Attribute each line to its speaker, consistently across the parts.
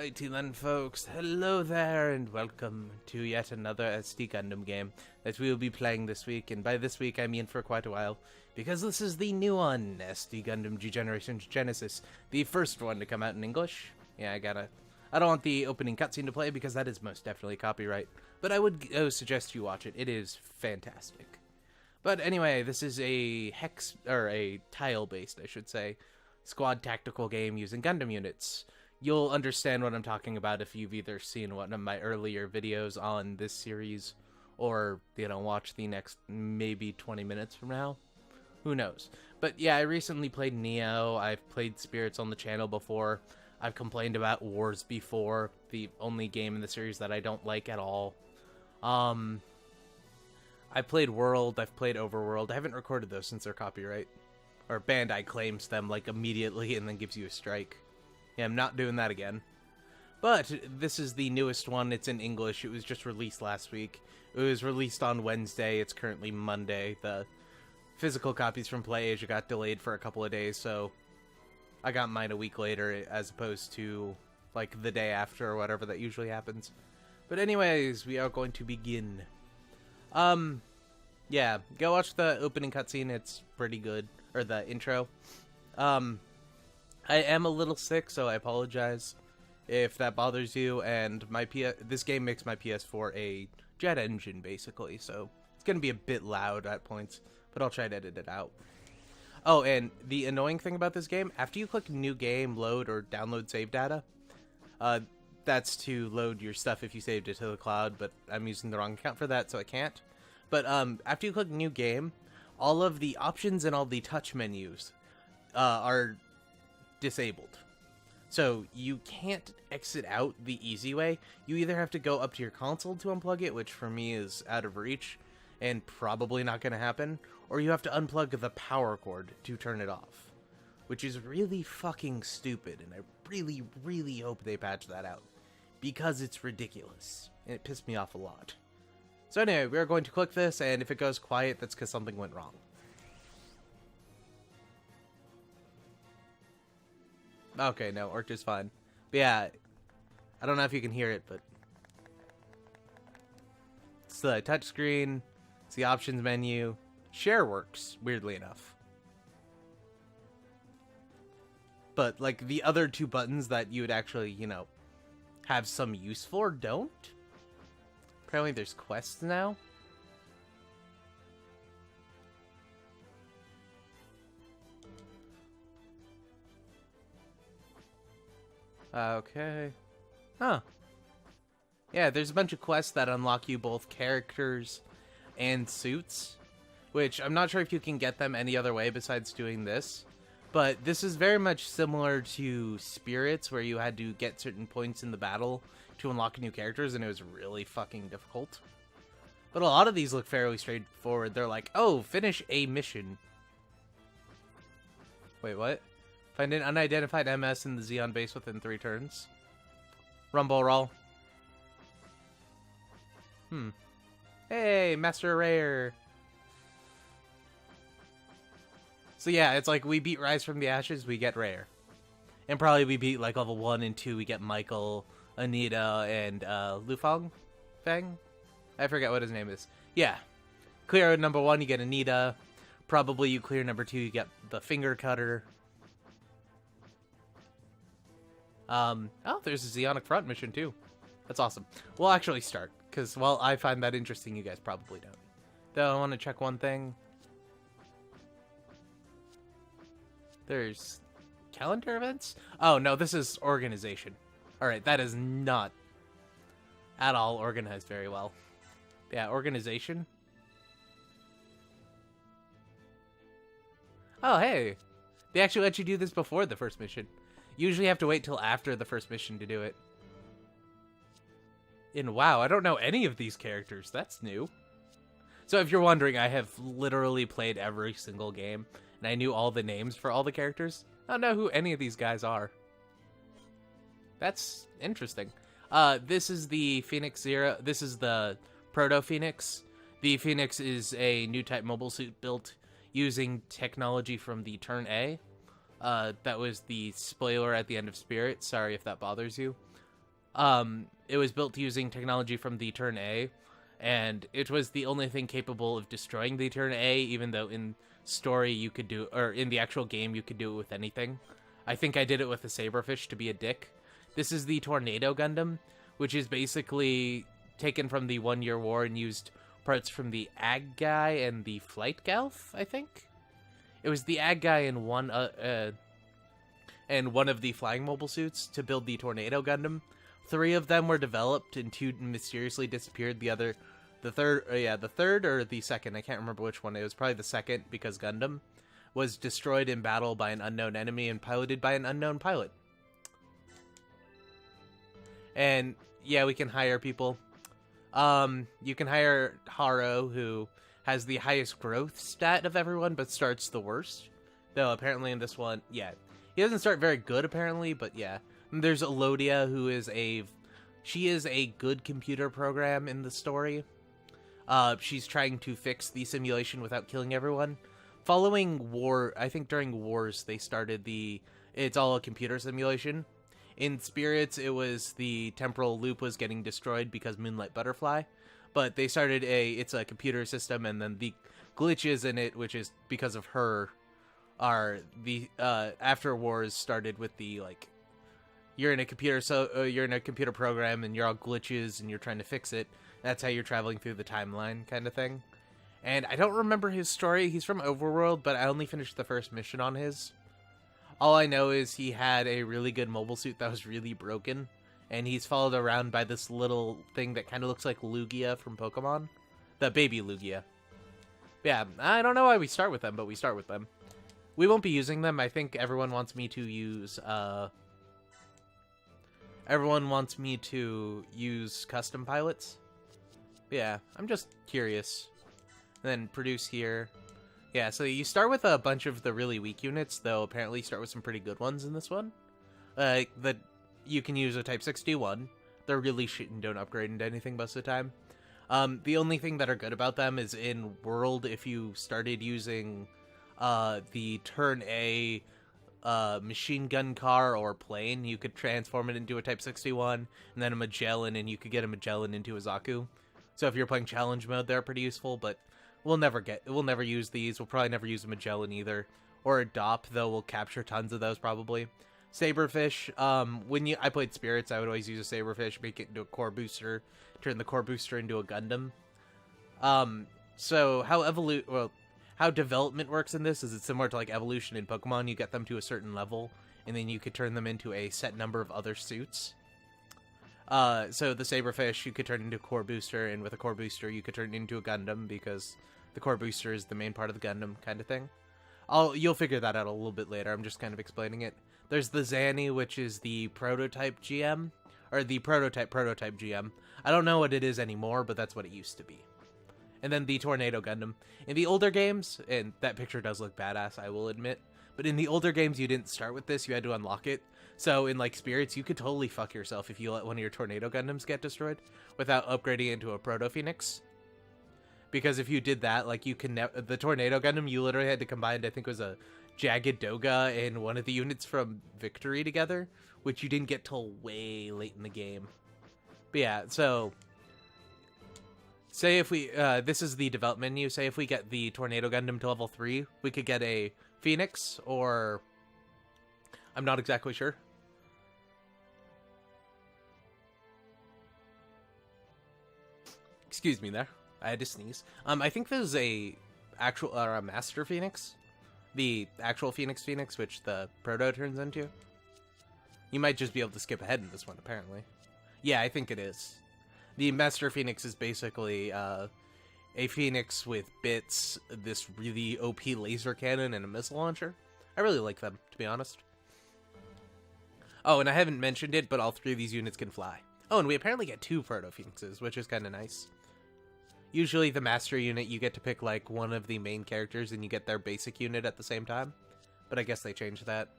Speaker 1: Alrighty then, folks. Hello there, and welcome to yet another SD Gundam game that we will be playing this week. And by this week, I mean for quite a while, because this is the new one, SD Gundam G Generation Genesis, the first one to come out in English. Yeah, I don't want the opening cutscene to play because that is most definitely copyright, but I would suggest you watch it. It is fantastic. But anyway, this is a tile-based, I should say, squad tactical game using Gundam units. You'll understand what I'm talking about if you've either seen one of my earlier videos on this series or, watch the next maybe 20 minutes from now. Who knows? But yeah, I recently played Neo. I've played Spirits on the channel before. I've complained about Wars before, the only game in the series that I don't like at all. I played World, I've played Overworld. I haven't recorded those since they're copyright. Or Bandai claims them, like, immediately and then gives you a strike. Yeah, I'm not doing that again. But this is the newest one. It's in English. It was just released last week. It was released on Wednesday. It's currently Monday. The physical copies from PlayAsia got delayed for a couple of days, so I got mine a week later as opposed to, like, the day after or whatever that usually happens. But anyways, we are going to begin. Yeah, go watch the opening cutscene. It's pretty good. Or the intro. I am a little sick, so I apologize if that bothers you, and this game makes my PS4 a jet engine, basically, so it's going to be a bit loud at points, but I'll try to edit it out. Oh, and the annoying thing about this game, after you click New Game, Load, or Download Save Data, that's to load your stuff if you saved it to the cloud, but I'm using the wrong account for that, so I can't. But after you click New Game, all of the options and all the touch menus are disabled. So you can't exit out the easy way. You either have to go up to your console to unplug it, which for me is out of reach and probably not going to happen, or you have to unplug the power cord to turn it off, which is really fucking stupid, and I really, really hope they patch that out because it's ridiculous and it pissed me off a lot. So anyway, we're going to click this, and if it goes quiet, that's because something went wrong. Okay, no, Orc is fine. But yeah, I don't know if you can hear it, but it's the touchscreen, it's the options menu. Share works, weirdly enough. But, like, the other two buttons that you would actually, have some use for don't. Apparently there's quests now. Okay. Huh. Yeah, there's a bunch of quests that unlock you both characters and suits, which I'm not sure if you can get them any other way besides doing this. But this is very much similar to Spirits, where you had to get certain points in the battle to unlock new characters, and it was really fucking difficult. But a lot of these look fairly straightforward. They're like, oh, finish a mission. Wait, what? Find an unidentified MS in the Xeon base within 3 turns. Rumble roll. Hey, Master Rare. So yeah, it's like we beat Rise from the Ashes, we get Rare. And probably we beat like level 1 and 2, we get Michael, Anita, and Lufang? Fang? I forget what his name is. Yeah. Clear number 1, you get Anita. Probably you clear number 2, you get the Finger Cutter. Oh, there's a Zeonic Front mission too. That's awesome. We'll actually start, because, well, I find that interesting, you guys probably don't. Though, I want to check one thing. There's calendar events? Oh, no, this is organization. Alright, that is not at all organized very well. Yeah, organization. Oh, hey. They actually let you do this before the first mission. Usually you have to wait till after the first mission to do it. And wow, I don't know any of these characters. That's new. So if you're wondering, I have literally played every single game, and I knew all the names for all the characters. I don't know who any of these guys are. That's interesting. This is the Phoenix Zero. This is the Proto Phoenix. The Phoenix is a new type mobile suit built using technology from the Turn A. That was the spoiler at the end of Spirit. Sorry if that bothers you. It was built using technology from the Turn A, and it was the only thing capable of destroying the Turn A, even though in story you could do, or in the actual game you could do it with anything. I think I did it with a Saberfish to be a dick. This is the Tornado Gundam, which is basically taken from the 1 Year War and used parts from the Ag Guy and the Flight Galf, I think? It was the Ag Guy and one of the flying mobile suits to build the Tornado Gundam. 3 of them were developed and 2 mysteriously disappeared. The third or the second, I can't remember which one. It was probably the second because Gundam was destroyed in battle by an unknown enemy and piloted by an unknown pilot. And yeah, we can hire people. You can hire Haro, who has the highest growth stat of everyone, but starts the worst. Though apparently in this one, yeah, he doesn't start very good apparently, but yeah. And there's Elodia, who is she is a good computer program in the story. She's trying to fix the simulation without killing everyone. Following war, I think during wars, they started it's all a computer simulation. In Spirits, it was the temporal loop was getting destroyed because Moonlight Butterfly. But they started it's a computer system, and then the glitches in it, which is because of her, are after wars started with the, like, you're in a computer program and you're all glitches and you're trying to fix it. That's how you're traveling through the timeline kind of thing. And I don't remember his story. He's from Overworld, but I only finished the first mission on his. All I know is he had a really good mobile suit that was really broken, and he's followed around by this little thing that kind of looks like Lugia from Pokemon. The baby Lugia. Yeah, I don't know why we start with them, but we start with them. We won't be using them. I think everyone wants me to use, custom pilots. Yeah, I'm just curious. And then produce here. Yeah, so you start with a bunch of the really weak units, though apparently you start with some pretty good ones in this one. That you can use a Type 61. They're really shit and don't upgrade into anything most of the time. The only thing that are good about them is in World, if you started using the Turn A machine gun car or plane, you could transform it into a Type 61, and then a Magellan, and you could get a Magellan into a Zaku. So if you're playing challenge mode, they're pretty useful, but we'll never use these. We'll probably never use a Magellan either. Or a DOP, though we'll capture tons of those probably. Saberfish, I played Spirits, I would always use a Saberfish, make it into a core booster, turn the core booster into a Gundam. So how development works in this is it's similar to like evolution in Pokemon. You get them to a certain level, and then you could turn them into a set number of other suits. So the Saberfish you could turn into a core booster, and with a core booster you could turn it into a Gundam because the core booster is the main part of the Gundam kind of thing. You'll figure that out a little bit later. I'm just kind of explaining it. There's the Zanny, which is the prototype GM, or the prototype GM. I don't know what it is anymore, but that's what it used to be. And then the Tornado Gundam. In the older games, and that picture does look badass, I will admit, but in the older games you didn't start with this, you had to unlock it. So in like Spirits, you could totally fuck yourself if you let one of your Tornado Gundams get destroyed without upgrading it into a Proto Phoenix. Because if you did that, like you can the Tornado Gundam, you literally had to combine, I think it was a Jagged Doga and one of the units from Victory together, which you didn't get till way late in the game. But yeah, so say if we, this is the development menu, say if we get the Tornado Gundam to level 3, we could get a Phoenix, or I'm not exactly sure. Excuse me there. I had to sneeze. I think there's a Master Phoenix. The actual Phoenix, which the Proto turns into. You might just be able to skip ahead in this one, apparently. Yeah, I think it is. The Master Phoenix is basically a Phoenix with bits, this really OP laser cannon, and a missile launcher. I really like them, to be honest. Oh, and I haven't mentioned it, but all 3 of these units can fly. Oh, and we apparently get 2 Proto Phoenixes, which is kind of nice. Usually the Master unit, you get to pick like one of the main characters and you get their basic unit at the same time. But I guess they changed that.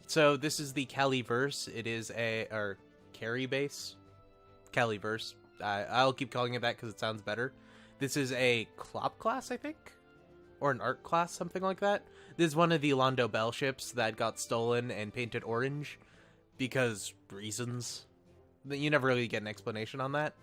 Speaker 1: So this is the Caliverse. It is or Carry base. Caliverse. I'll keep calling it that because it sounds better. This is a Clop class, I think? Or an Art class, something like that. This is one of the Londo Bell ships that got stolen and painted orange. Because reasons. You never really get an explanation on that.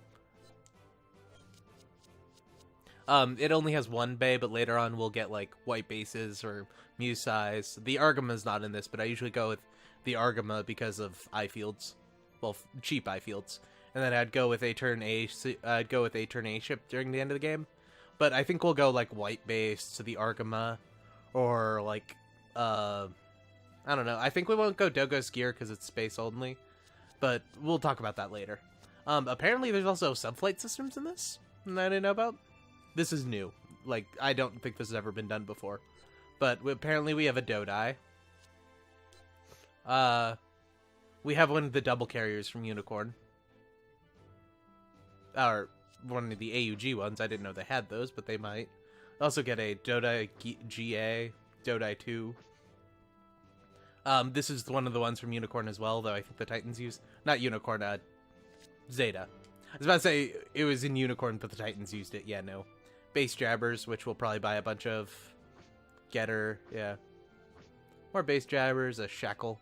Speaker 1: It only has one bay, but later on we'll get like white bases or muse size. The Argama's not in this, but I usually go with the Argama because of eye fields. Well, cheap eye fields. And then I'd go with a turn A ship during the end of the game. But I think we'll go like white base to the Argama, or like I don't know. I think we won't go Dogo's gear because it's space only, but we'll talk about that later. Apparently there's also subflight systems in this that I didn't know about. This is new. Like, I don't think this has ever been done before. But apparently we have a Dodai. We have one of the double carriers from Unicorn. Or one of the AUG ones. I didn't know they had those, but they might. Also get a Dodai GA, Dodai 2. This is one of the ones from Unicorn as well, though I think the Titans use... Not Unicorn, Zeta. I was about to say it was in Unicorn, but the Titans used it. Yeah, no. Base Jabbers, which we'll probably buy a bunch of. Getter, yeah. More Base Jabbers, a Shackle.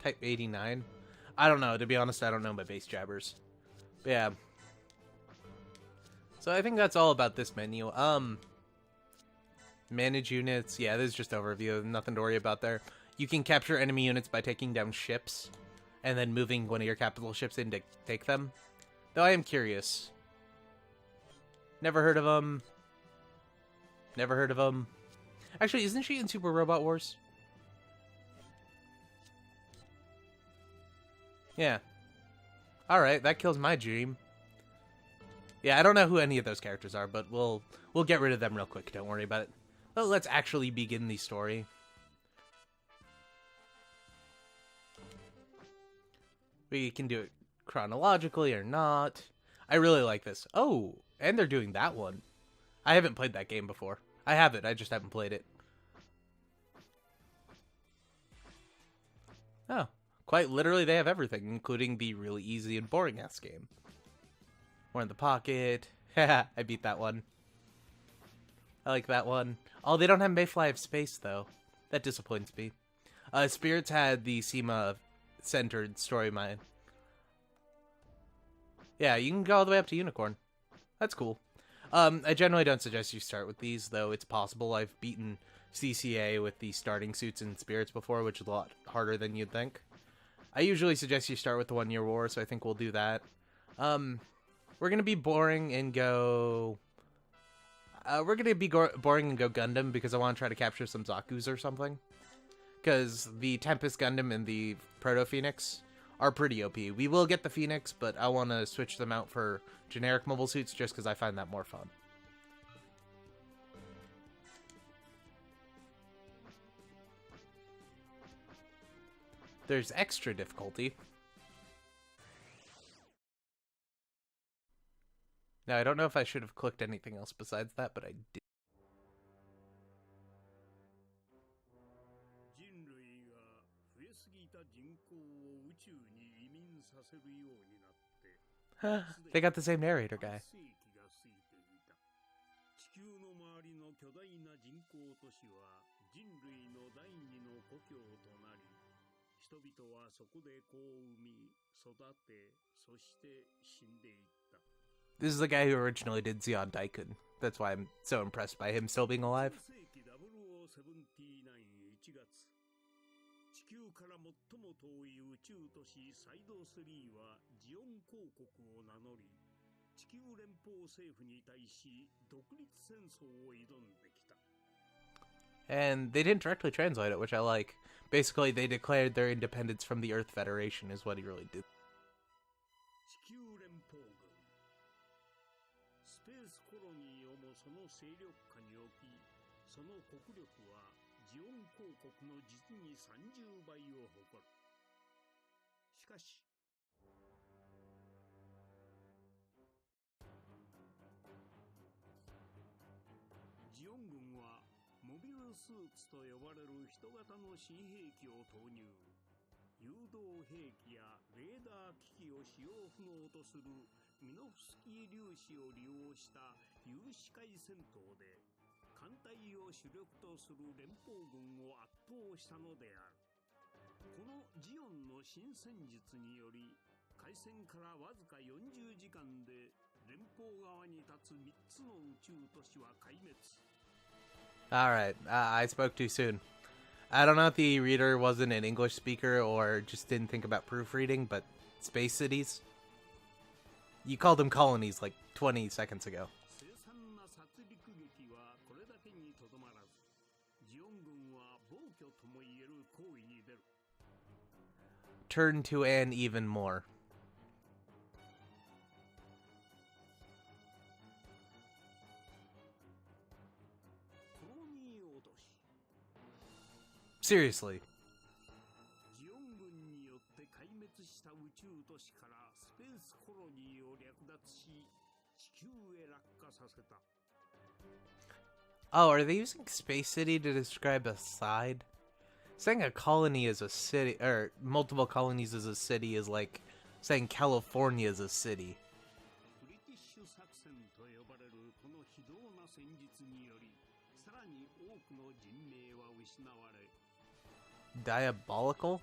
Speaker 1: Type 89. I don't know, to be honest, I don't know my Base Jabbers. But yeah. So I think that's all about this menu. Manage units, yeah, this is just overview, nothing to worry about there. You can capture enemy units by taking down ships, and then moving one of your capital ships in to take them. Though I am curious. Never heard of them. Never heard of them. Actually, isn't she in Super Robot Wars? Yeah. Alright, that kills my dream. Yeah, I don't know who any of those characters are, but we'll get rid of them real quick, don't worry about it. Well, let's actually begin the story. We can do it chronologically or not. I really like this. Oh, and they're doing that one. I haven't played that game before. I have it, I just haven't played it. Oh, quite literally they have everything, including the really easy and boring-ass game. More in the pocket. Haha, I beat that one. I like that one. Oh, they don't have Mayfly of Space, though. That disappoints me. Spirits had the SEMA-centered story mine. Yeah, you can go all the way up to Unicorn. That's cool. I generally don't suggest you start with these, though it's possible. I've beaten CCA with the starting suits and Spirits before, which is a lot harder than you'd think. I usually suggest you start with the 1 Year War, so I think we'll do that. We're gonna be boring and go... boring and go Gundam because I want to try to capture some Zaku's or something. Because the Tempest Gundam and the Proto Phoenix are pretty OP. We will get the Phoenix, but I want to switch them out for generic mobile suits just because I find that more fun. There's extra difficulty. Now, I don't know if I should have clicked anything else besides that, but I did. They got the same narrator guy. This is the guy who originally did Zeon Daikun. That's why I'm so impressed by him still being alive. And they didn't directly translate it, which I like. Basically, they declared their independence from the Earth Federation is what he really did.
Speaker 2: ジオンの新戦術により開戦からわずか40時間で連邦側に立つ3つの宇宙都市は壊滅。
Speaker 1: Alright, I spoke too soon. I don't know if the reader wasn't an English speaker or just didn't think about proofreading, but space cities? You called them colonies like 20 seconds ago. Turn to an even more. Seriously. Oh, are they using Space City to describe a side? Saying a colony is a city, or multiple colonies is a city, is like saying California is a city. Diabolical?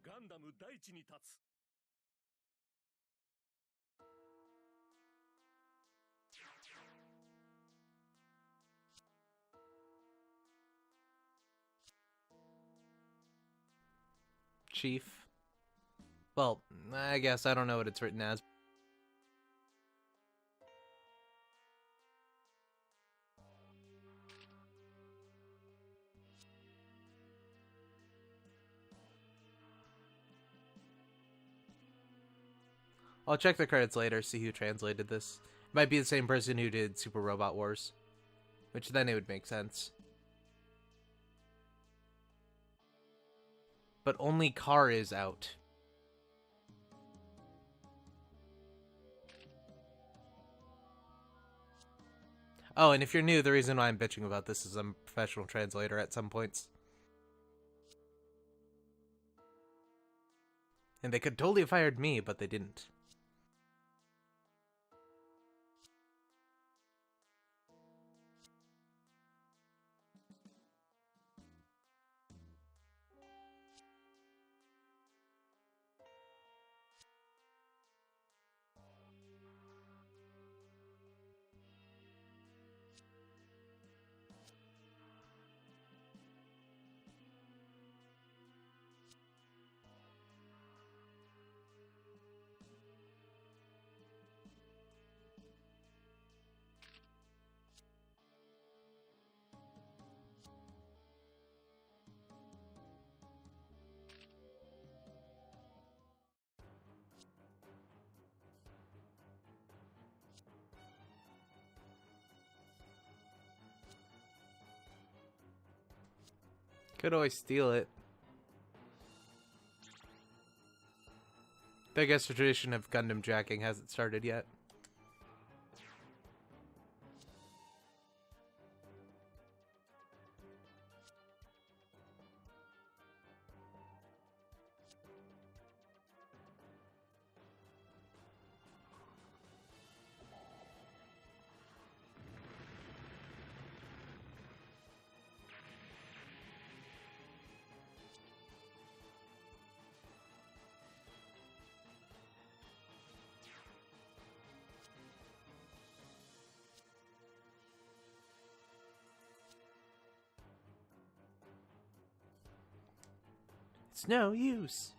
Speaker 3: Gundam 大地に立つ。
Speaker 1: Chief. Well, I guess I don't know what it's written as. I'll check the credits later, see who translated this. It might be the same person who did Super Robot Wars, which then it would make sense. But only Car is out. Oh, and if you're new, the reason why I'm bitching about this is I'm a professional translator at some points. And they could totally have fired me, but they didn't. Could always steal it. I guess the tradition of Gundam jacking hasn't started yet. It's no use.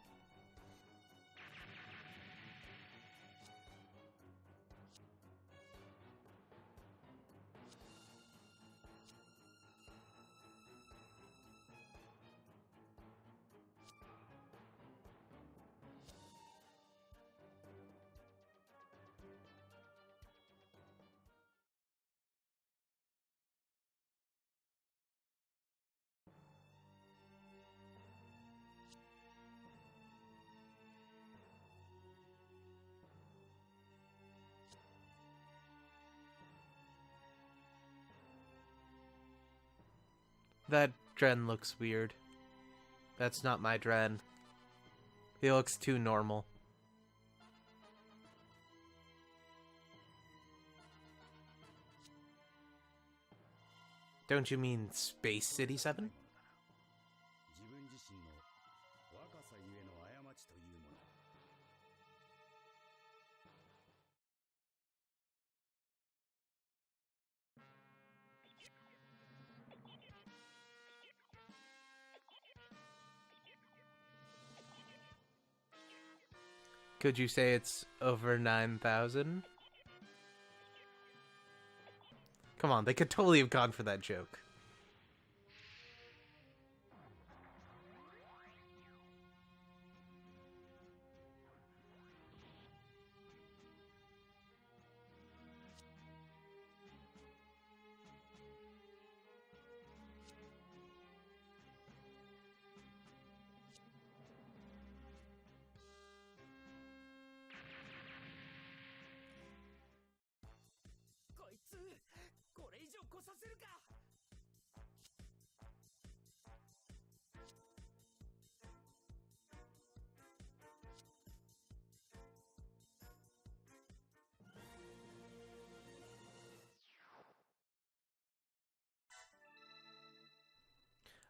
Speaker 1: That Dren looks weird. That's not my Dren. He looks too normal. Don't you mean Space City 7?
Speaker 2: 自分自身の若さゆえの過ちというもの。
Speaker 1: Could you say it's over 9,000? Come on, they could totally have gone for that joke.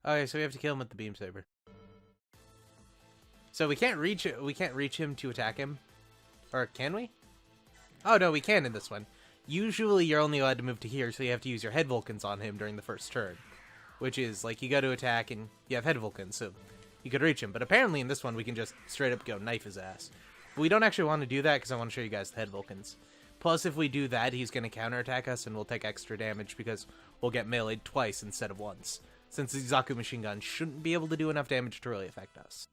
Speaker 1: Okay, so we have to kill him with the beam saber. So we can't reach him to attack him. Or can we? Oh no, we can in this one. Usually you're only allowed to move to here, so you have to use your head Vulcans on him during the first turn. Which is, like, you go to attack and you have head Vulcans, so you could reach him. But apparently in this one we can just straight up go knife his ass. But we don't actually want to do that because I want to show you guys the head Vulcans. Plus, if we do that, he's going to counterattack us and we'll take extra damage because we'll get meleeed twice instead of once. Since the Zaku machine gun shouldn't be able to do enough damage to really affect us.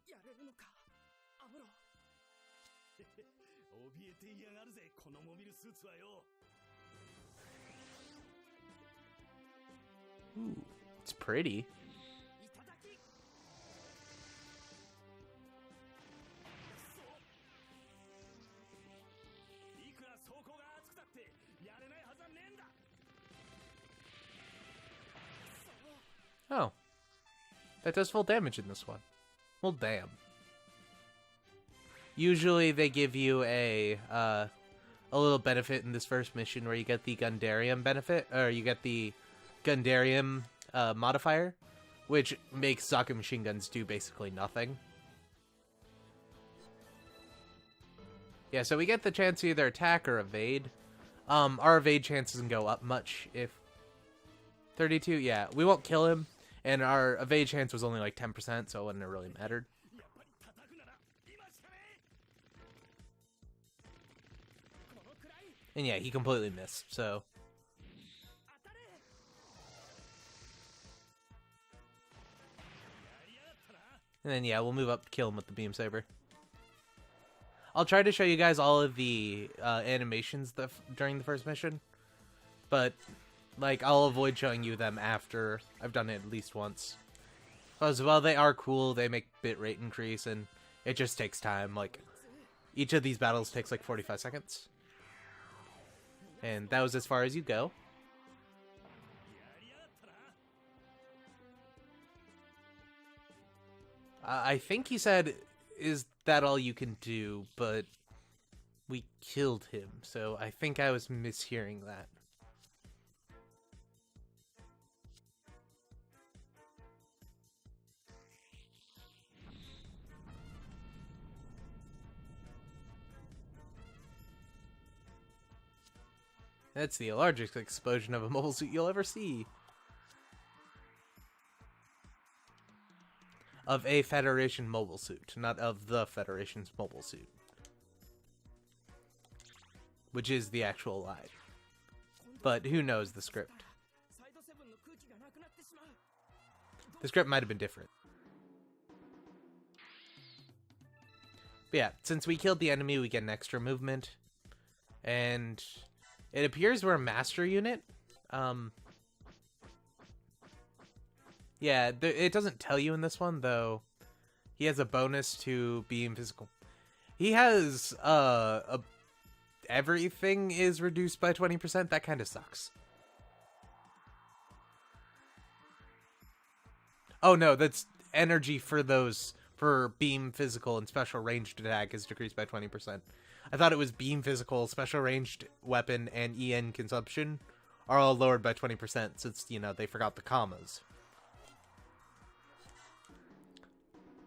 Speaker 1: Ooh, it's pretty. Oh. That does full damage in this one. Well, damn. Usually they give you a little benefit in this first mission where you get the Gundarium benefit, or you get the Gundarium modifier, which makes Zaku machine guns do basically nothing. Yeah, so we get the chance to either attack or evade. Our evade chance doesn't go up much if 32, yeah, we won't kill him. And our evade chance was only like 10%, so it wouldn't have really mattered. And yeah, he completely missed, so... And then yeah, we'll move up to kill him with the beam saber. I'll try to show you guys all of the animations during the first mission. But... like, I'll avoid showing you them after I've done it at least once. Because, well, they are cool, they make bitrate increase, and it just takes time. Like, each of these battles takes like 45 seconds. And that was as far as you go. I think he said, is that all you can do? But we killed him, so I think I was mishearing that. That's the largest explosion of a mobile suit you'll ever see. Of a Federation mobile suit, not of the Federation's mobile suit. Which is the actual lie. But who knows the script? The script might have been different. But yeah, since we killed the enemy, we get an extra movement. And... it appears we're a master unit. Yeah, it doesn't tell you in this one, though. He has a bonus to being physical. He has, everything is reduced by 20%. That kind of sucks. Oh no, that's energy for those for beam, physical, and special ranged attack is decreased by 20%. I thought it was beam, physical, special ranged weapon, and EN consumption are all lowered by 20% since, you know, they forgot the commas.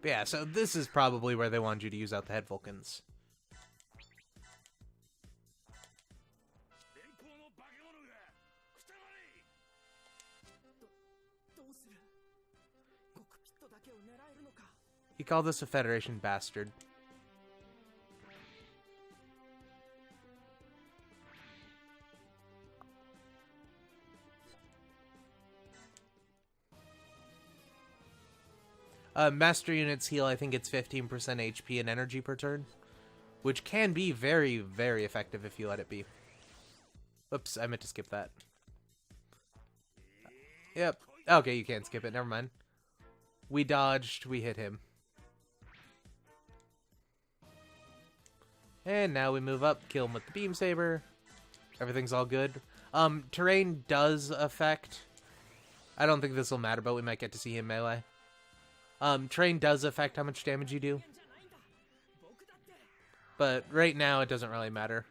Speaker 1: But yeah, so this is probably where they wanted you to use out the head Vulcans.
Speaker 3: 連邦の化け物がくたばれ。
Speaker 4: どうする？コックピットだけを狙えるのか？
Speaker 1: He called this a Federation bastard. Master units heal, I think it's 15% HP and energy per turn, which can be very, very effective if you let it be. Oops, I meant to skip that. Yep. Okay, you can't skip it. Never mind. We dodged. We hit him. And now we move up, kill him with the beam saber. Everything's all good. Terrain does affect... I don't think this will matter, but we might get to see him melee. Terrain does affect how much damage you do. But right now, it doesn't really matter.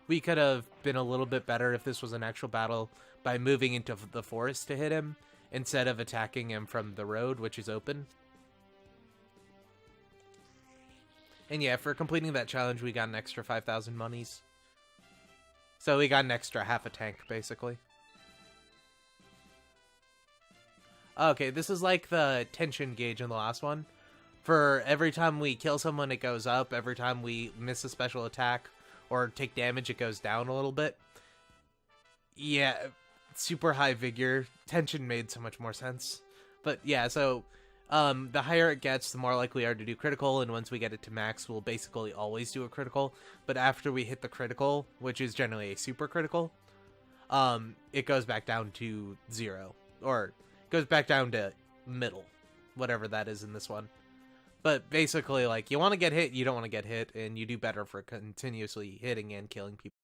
Speaker 1: We could have been a little bit better if this was an actual battle by moving into the forest to hit him, instead of attacking him from the road, which is open. And yeah, for completing that challenge, we got an extra 5,000 monies. So we got an extra half a tank, basically. Okay, this is like the tension gauge in the last one. For every time we kill someone, it goes up. Every time we miss a special attack or take damage, it goes down a little bit. Yeah, super high vigor. Tension made so much more sense. But yeah, so the higher it gets, the more likely we are to do critical, and once we get it to max, we'll basically always do a critical. But after we hit the critical, which is generally a super critical, it goes back down to 0. Or goes back down to middle, whatever that is in this one. But basically, like, you want to get hit, you don't want to get hit, and you do better for continuously hitting and killing people.